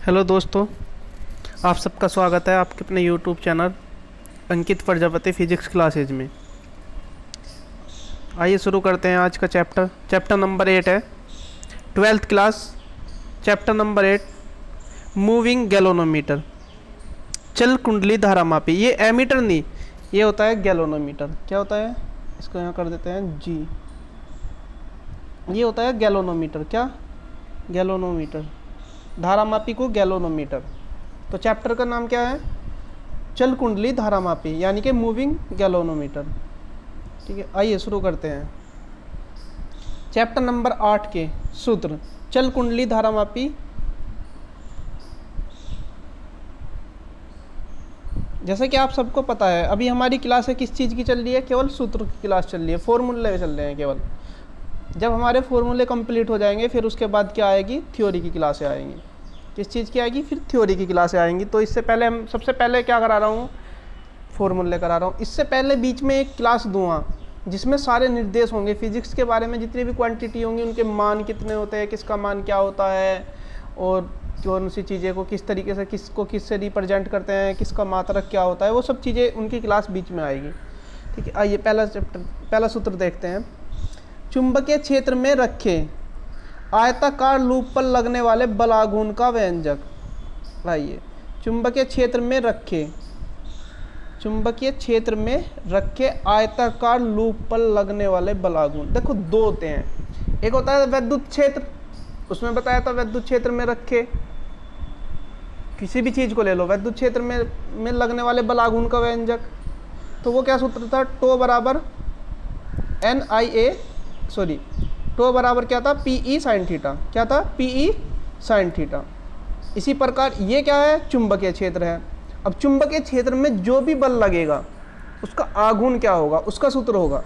Hello दोस्तों, आप सबका स्वागत है आपके अपने यूट्यूब चैनल अंकित प्रजापति फिजिक्स क्लासेज में। आइए शुरू करते हैं आज का चैप्टर नंबर 8 है, 12th class, chapter number 8, moving galvanometer, चल कुंडली धारा मापी। ये एमीटर नहीं, ये होता है गैल्वेनोमीटर। क्या होता है, इसको यहाँ कर देते हैं जी। ये होता है गैल्वेनोमीटर। क्या? गैल्वेनोमीटर, धारा मापी को गैल्वेनोमीटर। तो चैप्टर का नाम क्या है? चल कुंडली धारा मापी, यानी कि मूविंग गैल्वेनोमीटर। ठीक है, आइए शुरू करते हैं। चैप्टर नंबर 8 के सूत्र, चल कुंडली धारा मापी। जैसे कि आप सबको पता है, अभी हमारी क्लास है किस चीज़ की चल रही है? केवल सूत्र की क्लास चल रही है, फॉर्मूले चल रहे हैं केवल। जब हमारे फॉर्मूले कंप्लीट हो जाएंगे फिर उसके बाद क्या आएगी? थ्योरी की क्लासें आएंगी। किस चीज़ की आएगी? फिर थ्योरी की क्लासें आएंगी। तो इससे पहले हम सबसे पहले क्या करा रहा हूँ? फॉर्मूले करा रहा हूँ। इससे पहले बीच में एक क्लास दूंगा जिसमें सारे निर्देश होंगे फिजिक्स के बारे में। जितनी भी क्वांटिटी होंगी उनके मान कितने होते हैं, किसका मान क्या होता है, और कौन सी चीज़ें को किस तरीके से किसको किससे रिप्रेजेंट करते हैं, किसका मात्रक क्या होता है, वो सब चीज़ें उनकी क्लास बीच में आएगी। ठीक है, आइए पहला सूत्र देखते हैं। चुंबकीय क्षेत्र में रखे आयताकार लूप पर लगने वाले बल आघूर्ण का व्यंजक। आइए, चुंबकीय क्षेत्र में रखे आयताकार लूप पर लगने वाले बल आघूर्ण। देखो दो होते हैं, एक होता है विद्युत क्षेत्र, उसमें बताया था विद्युत क्षेत्र में रखे, किसी भी चीज को ले लो, विद्युत क्षेत्र में लगने वाले बल आघूर्ण का व्यंजक। तो वो क्या सूत्र था? टो बराबर टो बराबर क्या था? P E sine theta. क्या था? P E sine theta. इसी प्रकार ये क्या है? चुंबकीय क्षेत्र है। अब चुंबकीय क्षेत्र में जो भी बल लगेगा उसका आघूर्ण क्या होगा? उसका सूत्र होगा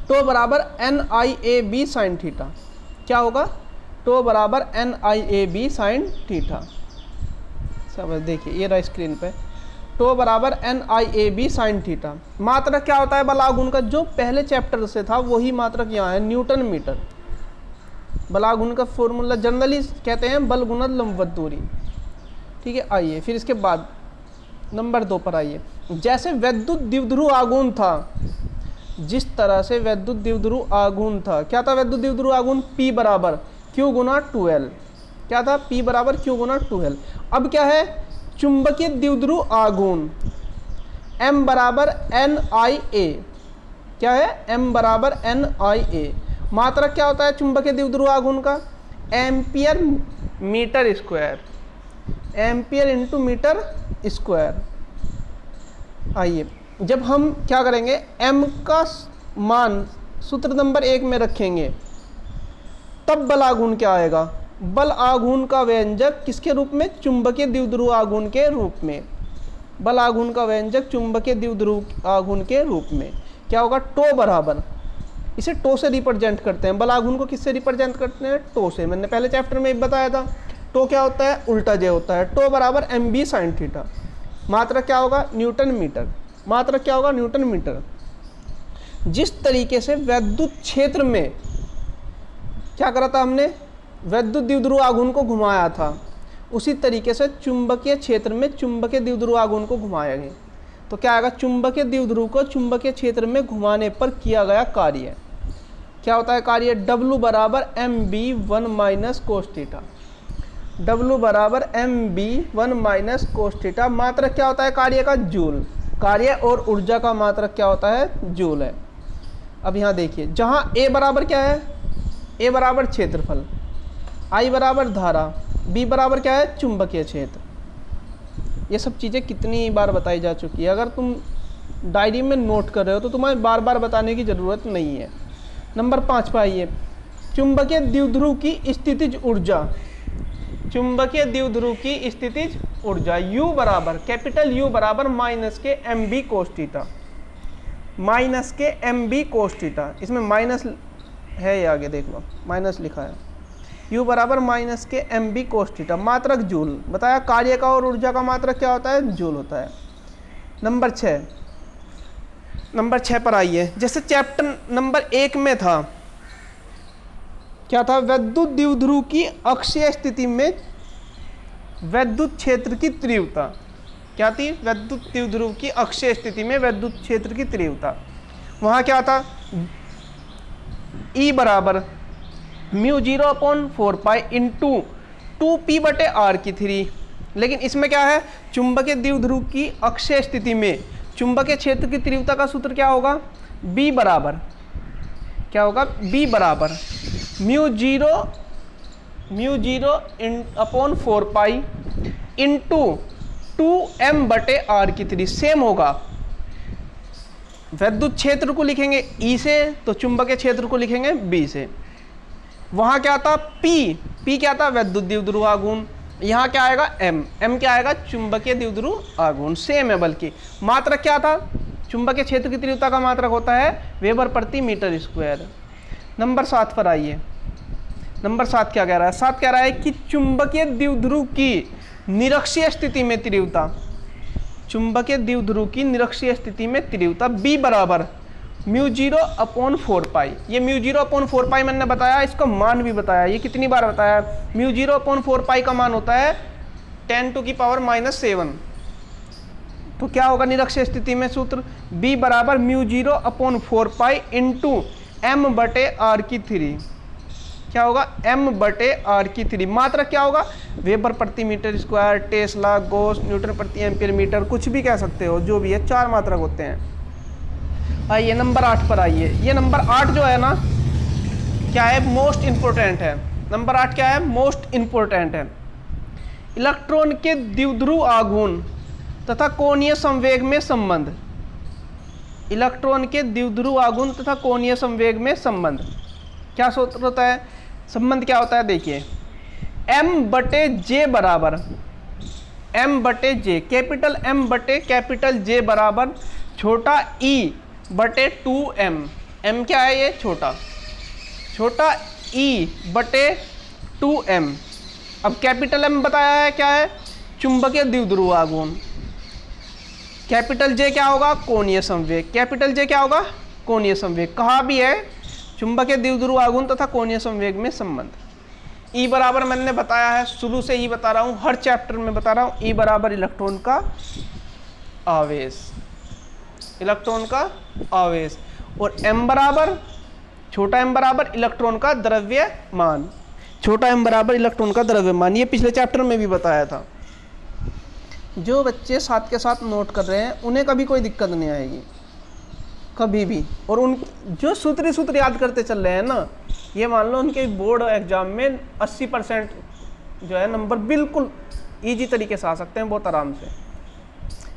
टो बराबर NIAB साइन थीटा। क्या होगा? टो बराबर NIAB साइन थीटा। सब देखिए, ये रहा स्क्रीन पे, टो बराबर NIAB साइन थीटा। मात्रक क्या होता है बल आघूर्ण का? जो पहले चैप्टर से था वही मात्रक यहाँ है, न्यूटन मीटर। बल आघूर्ण का फॉर्मूला जनरली कहते हैं बल गुणा लंबवत दूरी। ठीक है, आइए फिर इसके बाद नंबर 2 पर आइए। जैसे वैद्युत द्विध्रुव आघूर्ण था, जिस तरह से वैद्युत द्विध्रुव आघूर्ण था, क्या था वैद्युत द्विध्रुव आघूर्ण? P बराबर Q गुना 2L। क्या था? P बराबर Q गुना 2L। अब क्या है? चुंबकीय द्विध्रुव आघूर्ण M बराबर NIA। क्या है? M बराबर NIA। मात्रक क्या होता है चुंबकीय द्विध्रुव आघूर्ण का? Ampere metre square, ampere into metre square. आइए, जब हम क्या करेंगे, M का मान सूत्र नंबर 1 में रखेंगे तब बल आघूर्ण क्या आएगा? बल आघूर्ण का व्यंजक किसके रूप में? चुंबकीय द्विध्रुव आघूर्ण के रूप में। बल आघूर्ण का व्यंजक चुंबकीय द्विध्रुव आघूर्ण के रूप में क्या होगा? टो बराबर, इसे टो से रिप्रेजेंट करते हैं। बल आघूर्ण को किससे रिप्रेजेंट करते हैं? टो से। मैंने पहले चैप्टर में बताया था। टो क्या होता है? उल्टा जे होता है। टो बराबर MB साइन थीटा। मात्रक क्या होगा? Newton metre. मात्रक क्या होगा? Newton metre. जिस तरीके से वैद्युत क्षेत्र में क्या करा था हमने? वैद्युत द्विध्रुव आघूर्ण को घुमाया था, उसी तरीके से चुंबकीय क्षेत्र में चुंबकीय द्विध्रुव आघूर्ण को घुमाया गया। तो क्या आएगा? चुंबकीय द्विध्रुव को चुंबकीय क्षेत्र में घुमाने पर किया गया कार्य। क्या होता है कार्य? W बराबर MB1 minus cos theta. W बराबर MB1 माइनस कोस थीटा। मात्रक क्या होता है कार्य का? जूल। कार्य और ऊर्जा का मात्रक क्या होता है? जूल है। अब यहाँ देखिए, जहाँ A बराबर क्या है? A बराबर क्षेत्रफल, I बराबर धारा, B बराबर क्या है? चुंबकीय क्षेत्र। ये सब चीज़ें कितनी बार बताई जा चुकी है। अगर तुम डायरी में नोट कर रहे हो तो तुम्हें बार बार बताने की ज़रूरत नहीं है। नंबर 5 पर आइए। चुंबकीय द्विध्रुव की स्थितिज ऊर्जा, चुंबकीय द्विध्रुव की स्थितिज ऊर्जा U बराबर, कैपिटल U बराबर माइनस के MB कोस थीटा। माइनस के MB कोस थीटा, इसमें माइनस है, ये आगे देख लो, माइनस लिखा है। U बराबर माइनस के MB कोस थीटा। मात्रक जूल। बताया कार्य का और ऊर्जा का मात्रक क्या होता है? जूल होता है। नंबर 6 पर आइए। जैसे चैप्टर नंबर 1 में था, क्या था? विद्युत द्विध्रुव की अक्षीय स्थिति में वैद्युत क्षेत्र की तीव्रता क्या थी? वैद्युत द्विध्रुव की अक्षीय स्थिति में वैद्युत क्षेत्र की तीव्रता, वहां क्या था? E बराबर μ0/4π इंटू 2p/r3। लेकिन इसमें क्या है? चुंबकीय द्विध्रुव की अक्षीय स्थिति में चुंबकीय क्षेत्र की तीव्रता का सूत्र क्या होगा? B बराबर क्या होगा? B बराबर μ0/4π इंटू 2m/r3। सेम होगा। वैद्युत क्षेत्र को लिखेंगे E से तो चुंबकीय क्षेत्र को लिखेंगे B से। वहां क्या था? P क्या था? वैद्युत द्विध्रुव आघूर्ण। यहाँ क्या आएगा? M क्या आएगा? चुंबकीय द्विध्रुव आघूर्ण। सेम है, बल्कि मात्रक क्या था? चुंबकीय क्षेत्र की तीव्रता का मात्रक होता है वेबर प्रति मीटर स्क्वायर। नंबर 7 पर आइए। नंबर 7 क्या कह रहा है? 7 कह रहा है कि चुंबकीय द्विध्रुव की निरक्षीय स्थिति में तीव्रता, चुंबकीय द्विध्रुव की निरक्षीय स्थिति में तीव्रता B बराबर μ0/4π। ये μ0/4π मैंने बताया, इसका मान भी बताया। ये कितनी बार बताया? μ0/4π का मान होता है 10⁻⁻7। तो क्या होगा निरक्षीय स्थिति में सूत्र? B बराबर μ0/4π इंटू m/r3। क्या होगा? m/r3। मात्रक क्या होगा? वेबर प्रति metre square, tesla, gauss, newton प्रति एम्पीयर मीटर, कुछ भी कह सकते हो, जो भी है, 4 मात्रक होते हैं। आइए नंबर 8 पर आइए। ये नंबर 8 जो है ना, क्या है? मोस्ट इंपोर्टेंट है। नंबर 8 क्या है? मोस्ट इंपोर्टेंट है। इलेक्ट्रॉन के द्विध्रुव आघूर्ण तथा कोणीय संवेग में संबंध। इलेक्ट्रॉन के द्विध्रुव आघूर्ण तथा कोणीय संवेग में संबंध क्या सूत्र होता है? संबंध क्या होता है? देखिए, m/j बराबर m/j, कैपिटल M बटे कैपिटल J बराबर छोटा E/2m। m क्या है? ये छोटा E/2m। अब कैपिटल M बताया है क्या है? चुंबकीय द्विध्रुव आघूर्ण। कैपिटल J क्या होगा? कोणीय संवेग। कैपिटल J क्या होगा? कोणीय संवेग। कहा भी है चुंबकीय द्विध्रुव आघूर्ण तथा कोणीय संवेग में संबंध। E बराबर मैंने बताया है, शुरू से ही बता रहा हूं, हर चैप्टर में बता रहा हूं। E बराबर इलेक्ट्रॉन का आवेश, इलेक्ट्रॉन का आवेश। और m बराबर, छोटा m बराबर इलेक्ट्रॉन का द्रव्यमान, छोटा m बराबर इलेक्ट्रॉन का द्रव्यमान। ये पिछले चैप्टर में भी बताया था। जो बच्चे साथ के साथ नोट कर रहे हैं उन्हें कभी कोई दिक्कत नहीं आएगी, कभी भी। और उन जो सूत्र याद करते चल रहे हैं ना, ये मान लो उनके बोर्ड एग्जाम में 80% जो है नंबर बिल्कुल इजी तरीके से आ सकते हैं, बहुत आराम से।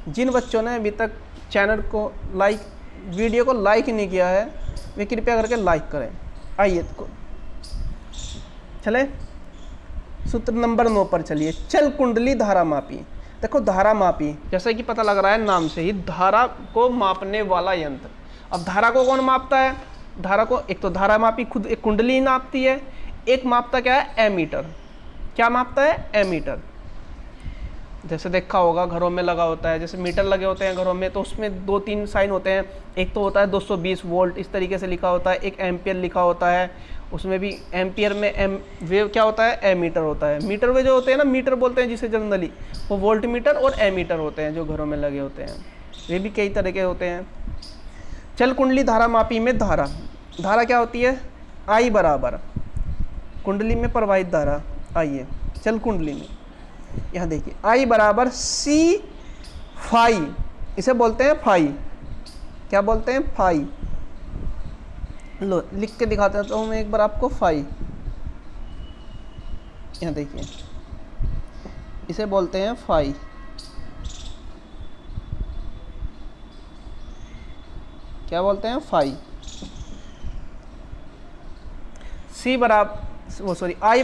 जिन बच्चों ने अभी तक चैनल को लाइक, वीडियो को लाइक नहीं किया है, वे कृपया करके लाइक करें। आइए चले सूत्र नंबर 9 पर चलिए। चल कुंडली धारा मापी। देखो धारा मापी, जैसा कि पता लग रहा है नाम से ही, धारा को मापने वाला यंत्र। अब धारा को कौन मापता है? धारा को एक तो धारा मापी खुद एक कुंडली ही नापती है, एक मापता क्या है? एमीटर। क्या मापता है? एमीटर। जैसे देखा होगा घरों में लगा होता है, जैसे मीटर लगे होते हैं घरों में, तो उसमें 2-3 साइन होते हैं। एक तो होता है 220 वोल्ट, इस तरीके से लिखा होता है। एक एम्पियर लिखा होता है, उसमें भी एम्पियर में एम वेव क्या होता है? एमीटर होता है। मीटर वे जो होते हैं ना, मीटर बोलते हैं जिसे जनरली, वो वोल्ट मीटर और एमीटर होते हैं जो घरों में लगे होते हैं। वे भी कई तरह के होते हैं। चल कुंडली धारा मापी में धारा क्या होती है? I बराबर कुंडली में प्रवाहित धारा। आइए चल कुंडली में यहाँ देखिए, I बराबर C फाई, इसे बोलते हैं फाई। क्या बोलते हैं? फाई। लो लिख के दिखाते हैं तो मैं एक बार आपको। फाई यहाँ देखिए, इसे बोलते हैं फाई। क्या बोलते हैं? फाई। I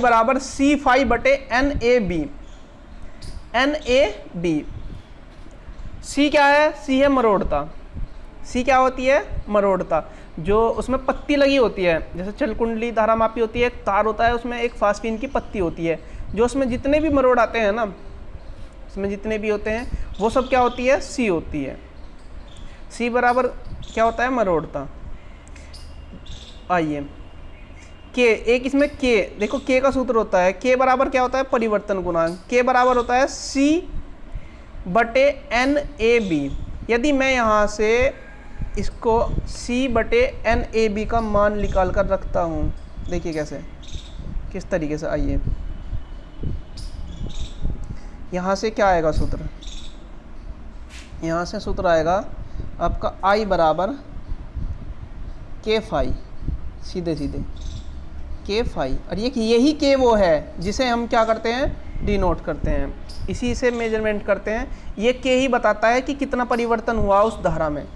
बराबर C फाई बटे NAB। C क्या है? C है मरोड़ता। C क्या होती है? मरोड़ता। जो उसमें पत्ती लगी होती है, जैसे चल कुंडली धारा मापी होती है, एक तार होता है, उसमें एक फास्फीन की पत्ती होती है। जो उसमें जितने भी मरोड़ आते हैं ना, उसमें जितने भी होते हैं, वो सब क्या होती है? C होती है। C बराबर क्या होता है? मरोड़ता। आइए के, एक इसमें के, देखो के का सूत्र होता है, के बराबर क्या होता है, परिवर्तन गुणांक, के बराबर होता है C बटे एन ए बी। यदि मैं यहाँ से इसको C बटे एन ए बी का मान निकाल कर रखता हूँ, देखिए कैसे, किस तरीके से, आइए यहाँ से क्या आएगा सूत्र, यहाँ से सूत्र आएगा आपका I बराबर के फाई, सीधे सीधे के फाई, और ये यही के वो है जिसे हम क्या करते हैं, डिनोट करते हैं, इसी से मेजरमेंट करते हैं। ये के ही बताता है कि कितना परिवर्तन हुआ उस धारा में।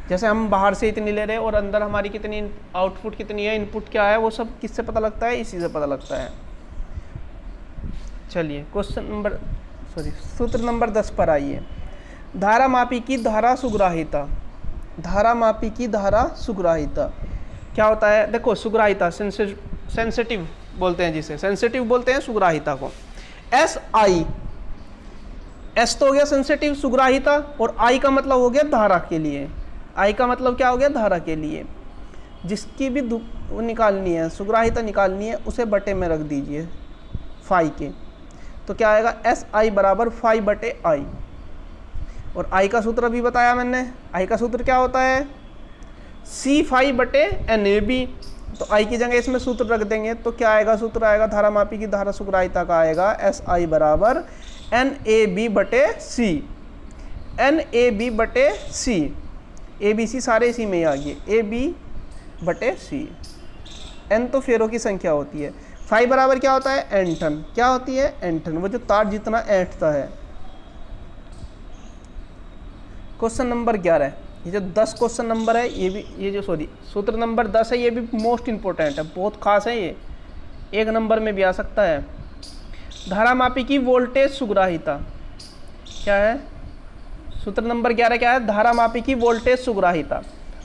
जैसे हम बाहर से इतनी ले रहे हैं और अंदर हमारी कितनी आउटपुट कितनी है, इनपुट क्या है, वो सब किससे पता लगता है, इसी से पता लगता है। चलिए सूत्र नंबर 10 पर आइए। धारा मापी की धारा सुग्राहिता, धारा मापी की धारा सुग्राहिता क्या होता है, देखो सुग्राहिता सेंसिटिव बोलते हैं, जिसे सेंसिटिव बोलते हैं सुग्राहिता को। एस आई, एस तो हो गया सेंसिटिव, सुग्राहिता, और आई का मतलब हो गया धारा के लिए, आई का मतलब क्या हो गया, धारा के लिए। जिसकी भी निकालनी है, सुग्राहिता निकालनी है, उसे बटे में रख दीजिए फाई के, तो क्या आएगा, एस आई बराबर फाई बटे आई। और आई का सूत्र अभी बताया मैंने, आई का सूत्र क्या होता है, सी फाई बटे एन ए बी। तो आई की जगह इसमें सूत्र रख देंगे तो क्या आएगा, सूत्र आएगा धारा मापी की धारा सुग्राहिता का आएगा एस आई बराबर एन ए बी बटे सी, एन ए बी बटे सी, ए बी सी सारे इसी में ही आ गए, ए बी बटे सी। एन तो फेरों की संख्या होती है, फाई बराबर क्या होता है, एंटन, क्या होती है, एंटन, वो जो तार जितना ऐंठता है। क्वेश्चन नंबर 11, ये जो 10 क्वेश्चन नंबर है, ये भी, ये जो सूत्र नंबर 10 है, ये भी मोस्ट इंपॉर्टेंट है, बहुत खास है, ये 1 नंबर में भी आ सकता है। धारा मापी की वोल्टेज सुग्राहिता क्या है, सूत्र नंबर 11 क्या है, धारा मापी की वोल्टेज सुग्राहिता।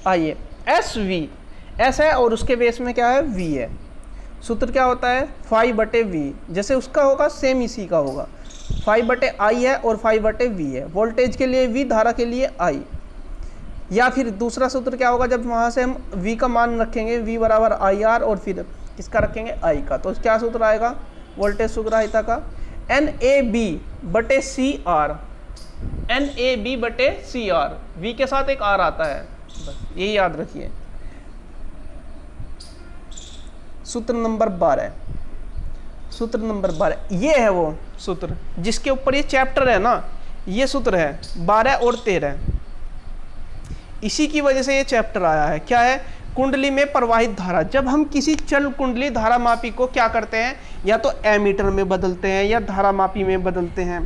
आइए, एस वी, एस है और उसके बेस में क्या है, वी है। सूत्र क्या होता है, फाई बटे वी, जैसे उसका होगा सेम इसी का होगा, फाई बटे आई है और फाई बटे वी है। वोल्टेज के लिए वी, धारा के लिए आई। या फिर दूसरा सूत्र क्या होगा, जब वहाँ से हम v का मान रखेंगे, v बराबर आई आर, और फिर किसका रखेंगे, i का, तो क्या सूत्र आएगा वोल्टेज सुग्राहिता का, एन ए बी बटे C R, N A B बटे सी आर, v के साथ एक r आता है, बस यही याद रखिए। सूत्र नंबर 12, सूत्र नंबर 12, ये है वो सूत्र जिसके ऊपर ये चैप्टर है ना, ये सूत्र है 12 और 13, इसी की वजह से ये चैप्टर आया है। क्या है, कुंडली में प्रवाहित धारा। जब हम किसी चल कुंडली धारा मापी को क्या करते हैं, या तो एमीटर में बदलते हैं या धारा मापी में बदलते हैं,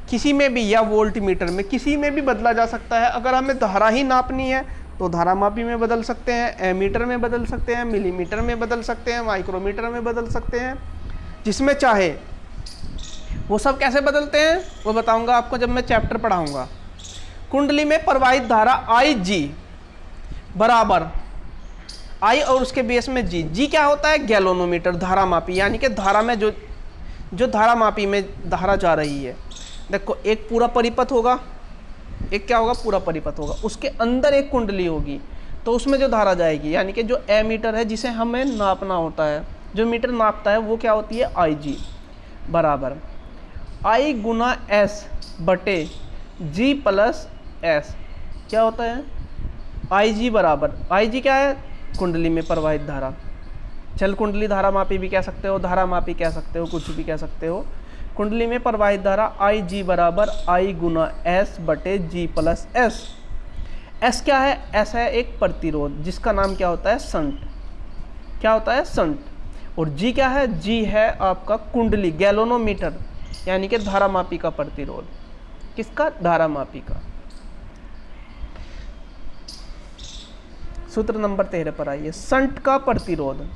किसी में भी, या वोल्ट मीटर में, किसी में भी बदला जा सकता है। अगर हमें धारा ही नापनी है तो धारा मापी में बदल सकते हैं, एमीटर में बदल सकते हैं, मिलीमीटर में बदल सकते हैं, माइक्रोमीटर में बदल सकते हैं, जिसमें चाहे। वो सब कैसे बदलते हैं वो बताऊंगा आपको जब मैं चैप्टर पढ़ाऊंगा। कुंडली में प्रवाहित धारा आई जी बराबर आई और उसके बेस में जी, जी क्या होता है, गैलोनोमीटर, धारा मापी, यानी कि धारा में जो धारा मापी में धारा जा रही है। देखो, एक पूरा परिपथ होगा, एक क्या होगा, पूरा परिपथ होगा, उसके अंदर एक कुंडली होगी, तो उसमें जो धारा जाएगी, यानी कि जो एमीटर है जिसे हमें नापना होता है, जो मीटर नापता है, वो क्या होती है, आई जी बराबर आई गुना एस बटे जी प्लस एस। क्या होता है, आई जी बराबर, आई जी क्या है, कुंडली में प्रवाहित धारा। चल कुंडली धारा मापी भी कह सकते हो, धारा मापी कह सकते हो, कुछ भी कह सकते हो। कुंडली में प्रवाहित धारा आई जी बराबर आई गुना एस बटे जी प्लस एस। एस क्या है, एस है एक प्रतिरोध जिसका नाम क्या होता है, संट। क्या होता है, संट। और जी क्या है, जी है आपका कुंडली, गैलोनोमीटर, यानी कि धारा मापी का प्रतिरोध। किसका, धारा मापी का। सूत्र नंबर 13 पर आइए। संट का प्रतिरोध,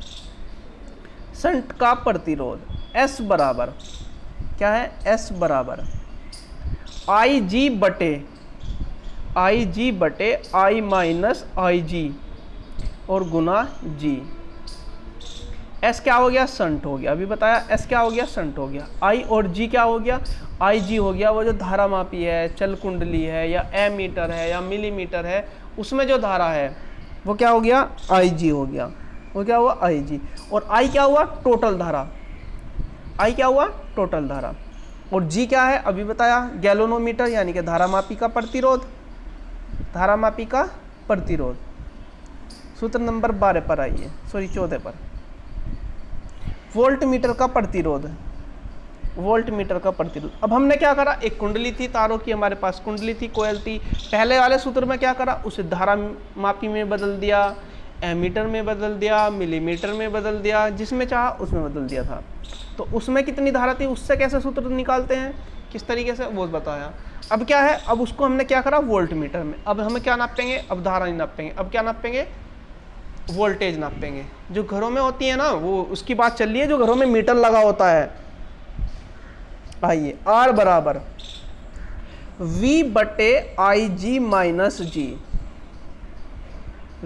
संट का प्रतिरोध S बराबर क्या है, S बराबर आई जी बटे आई माइनस आई जी और गुना जी। S क्या हो गया, संट हो गया, अभी बताया। S क्या हो गया, संट हो गया। I और G क्या हो गया, आई जी हो गया वो जो धारा मापी है, चल कुंडली है या एमीटर है या मिलीमीटर है, उसमें जो धारा है वो क्या हो गया, आई जी हो गया। वो क्या हुआ आई जी, और आई क्या हुआ टोटल धारा, आई क्या हुआ टोटल धारा, और जी क्या है अभी बताया गैलोनोमीटर यानी कि धारामापी का प्रतिरोध, धारामापी का प्रतिरोध। सूत्र नंबर 12 पर आइए, सॉरी 14 पर, वोल्ट मीटर का प्रतिरोध, वोल्ट मीटर का प्रतिरोध। अब हमने क्या करा, एक कुंडली थी तारों की, हमारे पास कुंडली थी, कोयल थी, पहले वाले सूत्र में क्या करा, उसे धारा मापी में बदल दिया, एमीटर में बदल दिया, मिलीमीटर में बदल दिया, जिसमें चाहा उसमें बदल दिया था। तो उसमें कितनी धारा थी, उससे कैसे सूत्र निकालते हैं, किस तरीके से, वो बताया। अब क्या है, अब उसको हमने क्या करा वोल्ट मीटर में, अब हमें क्या नापेंगे, अब धारा नहीं नापेंगे, अब क्या नापेंगे, वोल्टेज नापेंगे। जो घरों में होती है ना, वो उसकी बात चल रही है, जो घरों में मीटर लगा होता है। आइए, R बराबर V बटे आई जी माइनस जी,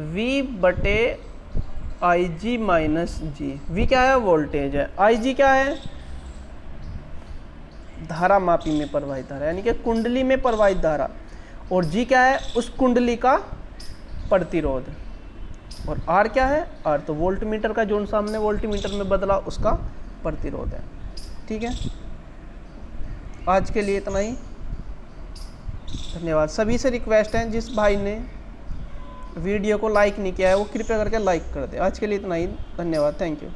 V बटे आई जी माइनस जी। V क्या है, वोल्टेज है, आई जी क्या है, धारा मापी में प्रवाहित धारा यानी कि कुंडली में प्रवाहित धारा, और जी क्या है, उस कुंडली का प्रतिरोध, और आर क्या है, आर तो वोल्ट मीटर का जो हमने वोल्ट मीटर में बदला उसका प्रतिरोध है। ठीक है, आज के लिए इतना ही, धन्यवाद। सभी से रिक्वेस्ट है, जिस भाई ने वीडियो को लाइक नहीं किया है वो कृपया करके लाइक कर दे। आज के लिए इतना ही, धन्यवाद, थैंक यू।